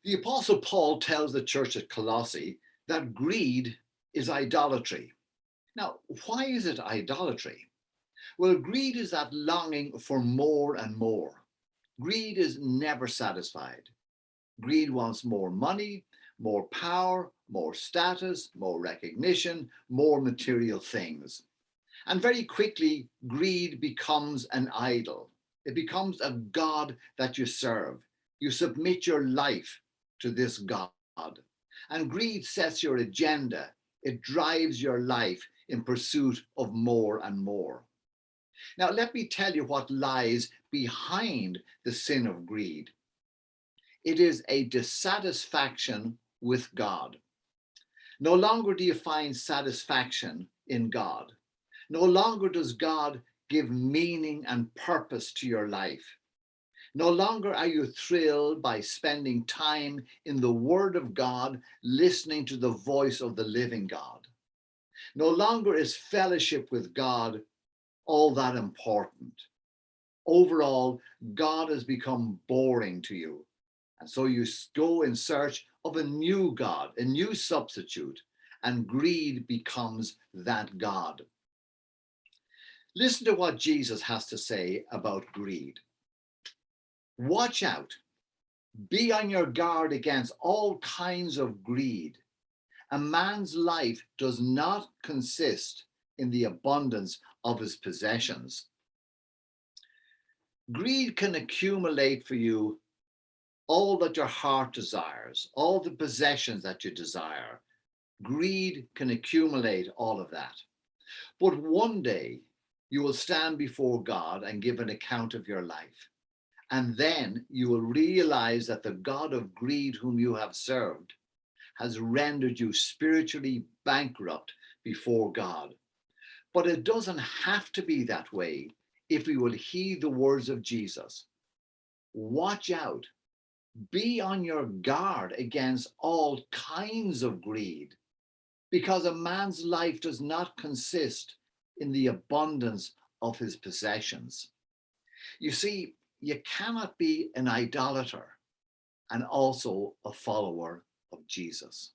The Apostle Paul tells the church at Colossae that greed is idolatry. Now, why is it idolatry? Well, greed is that longing for more and more. Greed is never satisfied. Greed wants more money, more power, more status, more recognition, more material things. And very quickly, greed becomes an idol. It becomes a God that you serve. You submit your life to this God. And greed sets your agenda. It drives your life in pursuit of more and more. Now, let me tell you what lies behind the sin of greed. It is a dissatisfaction with God. No longer do you find satisfaction in God. No longer does God give meaning and purpose to your life. No longer are you thrilled by spending time in the Word of God, listening to the voice of the living God. No longer is fellowship with God all that important. Overall, God has become boring to you. And so you go in search of a new God, a new substitute, and greed becomes that God. Listen to what Jesus has to say about greed. Watch out. Be on your guard against all kinds of greed. A man's life does not consist in the abundance of his possessions. Greed can accumulate for you all that your heart desires, all the possessions that you desire. Greed can accumulate all of that. But one day you will stand before God and give an account of your life. And then you will realize that the God of greed whom you have served has rendered you spiritually bankrupt before God. But it doesn't have to be that way if we will heed the words of Jesus. Watch out. Be on your guard against all kinds of greed, because a man's life does not consist in the abundance of his possessions. You see, you cannot be an idolater and also a follower of Jesus.